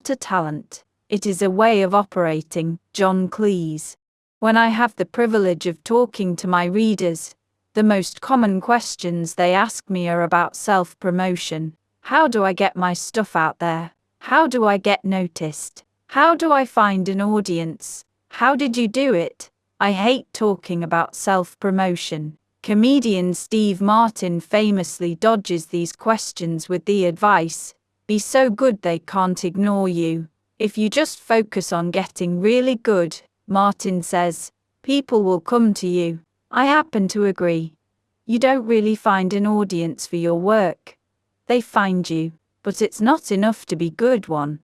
not a talent, it is a way of operating. John Cleese. When I have the privilege of talking to my readers, the most common questions they ask me are about self-promotion. How do I get my stuff out there? How do I get noticed? How do I find an audience? How did you do it? I hate talking about self-promotion. Comedian Steve Martin famously dodges these questions with the advice, be so good they can't ignore you. If you just focus on getting really good, Martin says, people will come to you. I happen to agree. You don't really find an audience for your work. They find you, but it's not enough to be good one.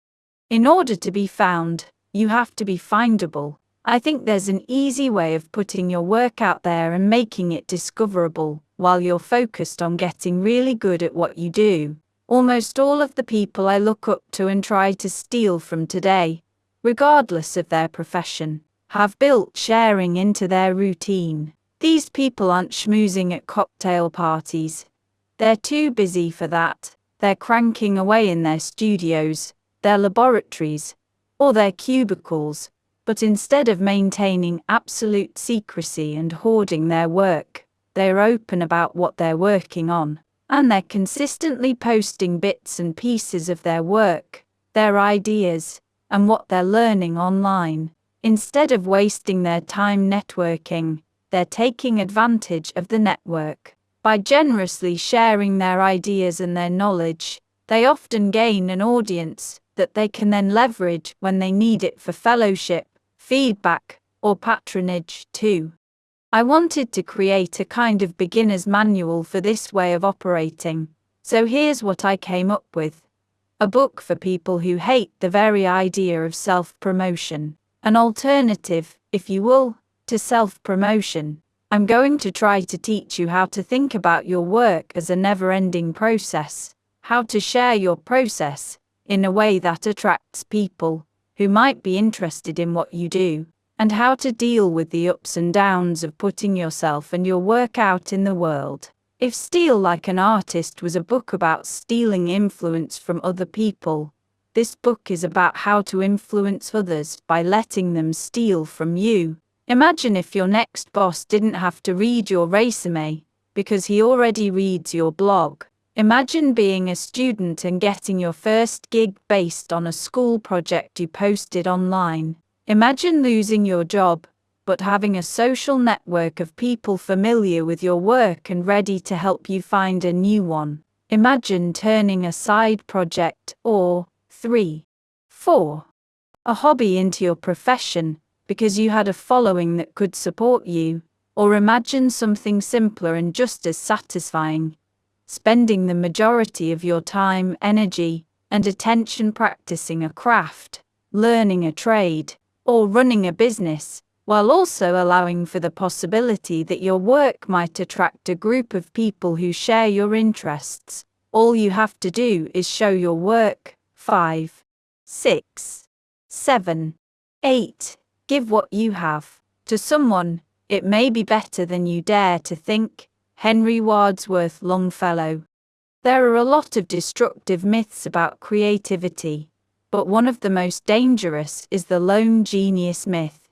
In order to be found, you have to be findable. I think there's an easy way of putting your work out there and making it discoverable, while you're focused on getting really good at what you do. Almost all of the people I look up to and try to steal from today, regardless of their profession, have built sharing into their routine. These people aren't schmoozing at cocktail parties. They're too busy for that. They're cranking away in their studios, their laboratories, or their cubicles. But instead of maintaining absolute secrecy and hoarding their work, they're open about what they're working on, and they're consistently posting bits and pieces of their work, their ideas, and what they're learning online. Instead of wasting their time networking, they're taking advantage of the network. By generously sharing their ideas and their knowledge, they often gain an audience that they can then leverage when they need it for fellowship, feedback, or patronage too. I wanted to create a kind of beginner's manual for this way of operating, so here's what I came up with. A book for people who hate the very idea of self-promotion. An alternative, if you will, to self-promotion. I'm going to try to teach you how to think about your work as a never-ending process, how to share your process in a way that attracts people who might be interested in what you do, and how to deal with the ups and downs of putting yourself and your work out in the world. If Steal Like an Artist was a book about stealing influence from other people, this book is about how to influence others by letting them steal from you. Imagine if your next boss didn't have to read your resume, because he already reads your blog. Imagine being a student and getting your first gig based on a school project you posted online. Imagine losing your job, but having a social network of people familiar with your work and ready to help you find a new one. Imagine turning a side project or 4. a hobby into your profession because you had a following that could support you. Or imagine something simpler and just as satisfying. Spending the majority of your time, energy, and attention practicing a craft, learning a trade, or running a business, while also allowing for the possibility that your work might attract a group of people who share your interests. All you have to do is show your work. 5, 6, 7, 8. Give what you have to someone. It may be better than you dare to think. Henry Wadsworth Longfellow. There are a lot of destructive myths about creativity, but one of the most dangerous is the lone genius myth.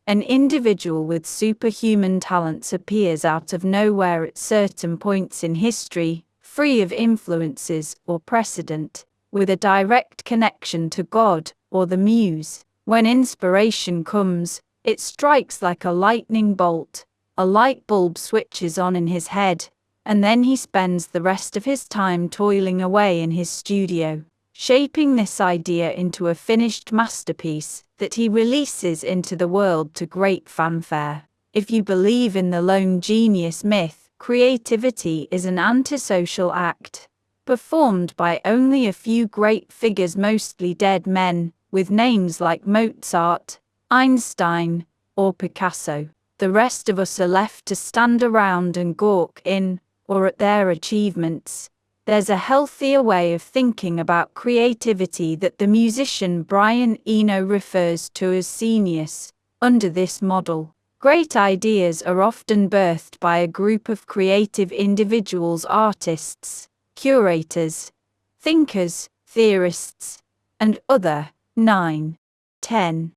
An individual with superhuman talents appears out of nowhere at certain points in history, free of influences or precedent, with a direct connection to God or the muse. When inspiration comes, it strikes like a lightning bolt. A light bulb switches on in his head, and then he spends the rest of his time toiling away in his studio, shaping this idea into a finished masterpiece that he releases into the world to great fanfare. If you believe in the lone genius myth, creativity is an antisocial act, performed by only a few great figures, mostly dead men, with names like Mozart, Einstein, or Picasso. The rest of us are left to stand around and gawk in, or at their achievements. There's a healthier way of thinking about creativity that the musician Brian Eno refers to as Scenius. Under this model, great ideas are often birthed by a group of creative individuals, artists, curators, thinkers, theorists, and other 9, 10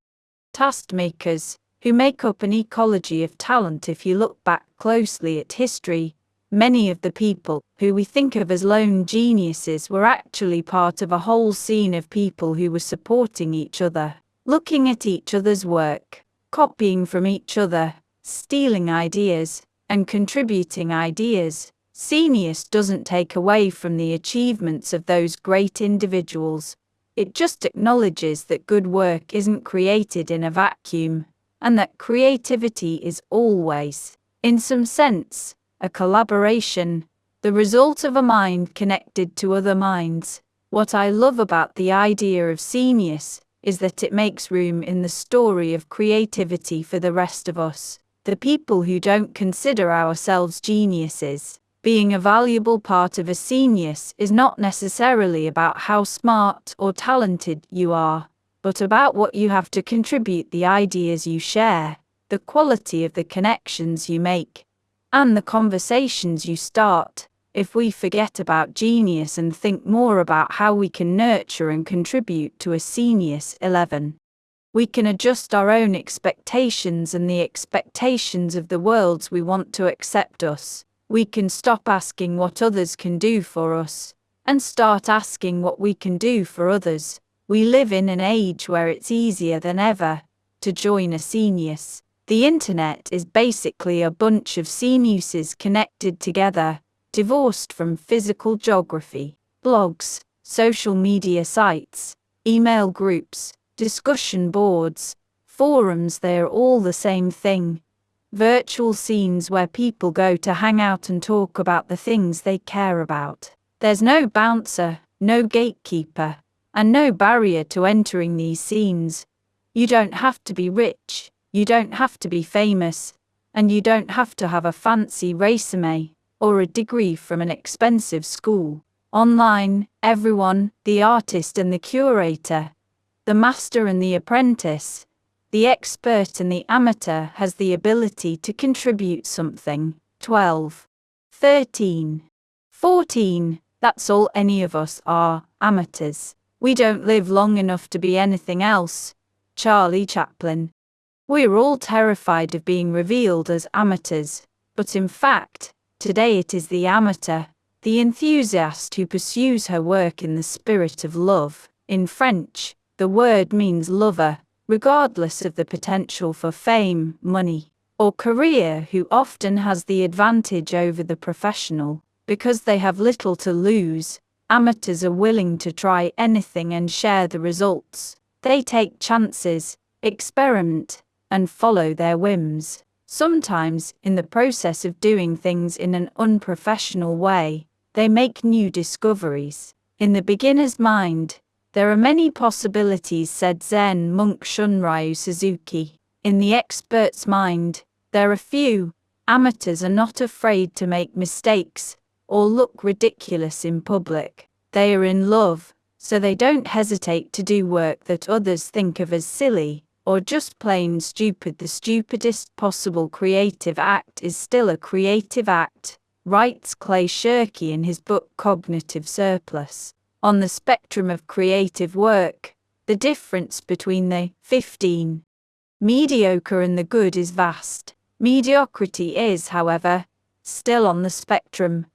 taskmakers who make up an ecology of talent. If you look back closely at history, many of the people who we think of as lone geniuses were actually part of a whole scene of people who were supporting each other, looking at each other's work, copying from each other, stealing ideas, and contributing ideas. Scenius doesn't take away from the achievements of those great individuals. It just acknowledges that good work isn't created in a vacuum, and that creativity is always, in some sense, a collaboration, the result of a mind connected to other minds. What I love about the idea of Scenius is that it makes room in the story of creativity for the rest of us, the people who don't consider ourselves geniuses. Being a valuable part of a Scenius is not necessarily about how smart or talented you are, but about what you have to contribute, the ideas you share, the quality of the connections you make, and the conversations you start. If we forget about genius and think more about how we can nurture and contribute to a Scenius 11, we can adjust our own expectations and the expectations of the worlds we want to accept us. We can stop asking what others can do for us, and start asking what we can do for others. We live in an age where it's easier than ever to join a Scenius. The internet is basically a bunch of Sceniuses connected together, divorced from physical geography. Blogs, social media sites, email groups, discussion boards, forums, they're all the same thing. Virtual scenes where people go to hang out and talk about the things they care about. There's no bouncer, no gatekeeper, and no barrier to entering these scenes. You don't have to be rich, you don't have to be famous, and you don't have to have a fancy resume or a degree from an expensive school. Online, everyone, the artist and the curator, the master and the apprentice, the expert and the amateur has the ability to contribute something. 12, 13, 14, that's all any of us are, amateurs. We don't live long enough to be anything else. Charlie Chaplin. We're all terrified of being revealed as amateurs, but in fact, today it is the amateur, the enthusiast who pursues her work in the spirit of love. In French, the word means lover, regardless of the potential for fame, money, or career, who often has the advantage over the professional. Because they have little to lose, amateurs are willing to try anything and share the results. They take chances, experiment, and follow their whims. Sometimes, in the process of doing things in an unprofessional way, they make new discoveries. In the beginner's mind, there are many possibilities, said Zen monk Shunryu Suzuki. In the expert's mind, there are few. Amateurs are not afraid to make mistakes or look ridiculous in public. They are in love, so they don't hesitate to do work that others think of as silly or just plain stupid. The stupidest possible creative act is still a creative act, writes Clay Shirky in his book Cognitive Surplus. On the spectrum of creative work, the difference between the 15 mediocre and the good is vast. Mediocrity is, however, still on the spectrum.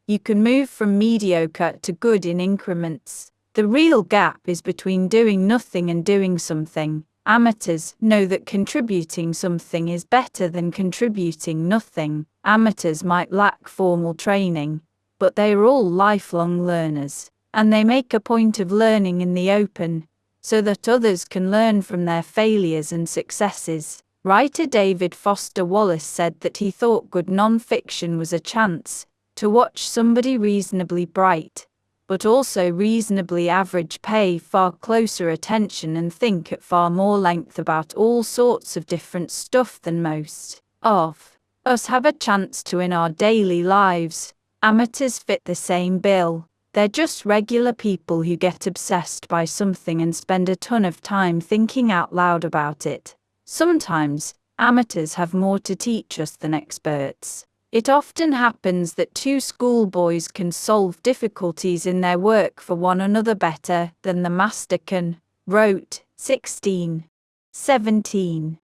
You can move from mediocre to good in increments. The real gap is between doing nothing and doing something. Amateurs know that contributing something is better than contributing nothing. Amateurs might lack formal training, but they are all lifelong learners, and they make a point of learning in the open, so that others can learn from their failures and successes. Writer David Foster Wallace said that he thought good non-fiction was a chance to watch somebody reasonably bright, but also reasonably average, pay far closer attention and think at far more length about all sorts of different stuff than most of us have a chance to in our daily lives. Amateurs fit the same bill. They're just regular people who get obsessed by something and spend a ton of time thinking out loud about it. Sometimes, amateurs have more to teach us than experts. It often happens that two schoolboys can solve difficulties in their work for one another better than the master can, wrote 1617.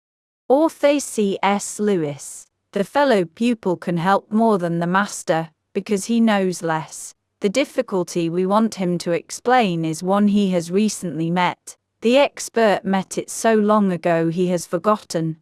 Author C.S. Lewis. The fellow pupil can help more than the master, because he knows less. The difficulty we want him to explain is one he has recently met. The expert met it so long ago he has forgotten.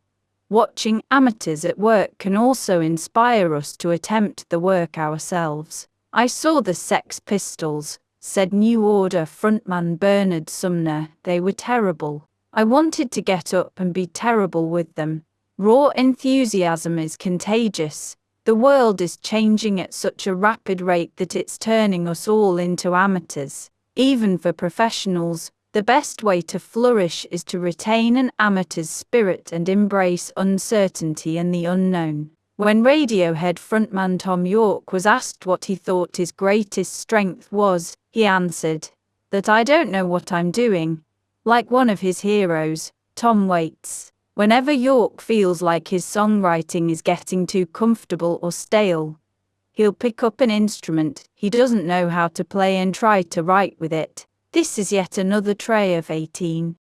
Watching amateurs at work can also inspire us to attempt the work ourselves. I saw the Sex Pistols, said New Order frontman Bernard Sumner. They were terrible. I wanted to get up and be terrible with them. Raw enthusiasm is contagious. The world is changing at such a rapid rate that it's turning us all into amateurs. Even for professionals, the best way to flourish is to retain an amateur's spirit and embrace uncertainty and the unknown. When Radiohead frontman Tom York was asked what he thought his greatest strength was, he answered, "That I don't know what I'm doing." Like one of his heroes, Tom Waits. Whenever York feels like his songwriting is getting too comfortable or stale, he'll pick up an instrument he doesn't know how to play and try to write with it. This is yet another trait of 18.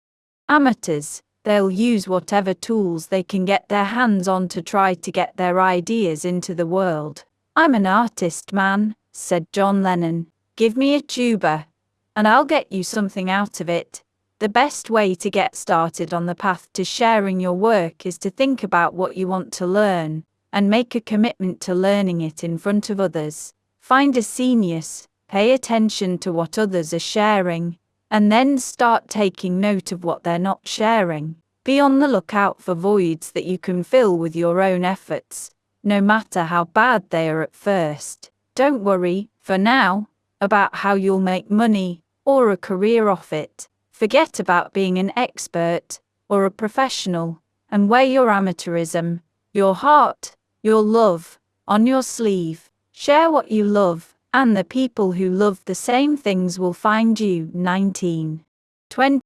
Amateurs. They'll use whatever tools they can get their hands on to try to get their ideas into the world. "I'm an artist, man," said John Lennon. "Give me a tuba, and I'll get you something out of it." The best way to get started on the path to sharing your work is to think about what you want to learn, and make a commitment to learning it in front of others. Find a Scenius, pay attention to what others are sharing, and then start taking note of what they're not sharing. Be on the lookout for voids that you can fill with your own efforts, no matter how bad they are at first. Don't worry, for now, about how you'll make money, or a career off it. Forget about being an expert, or a professional, and wear your amateurism, your heart, your love, on your sleeve. Share what you love, and the people who love the same things will find you. 19. 20.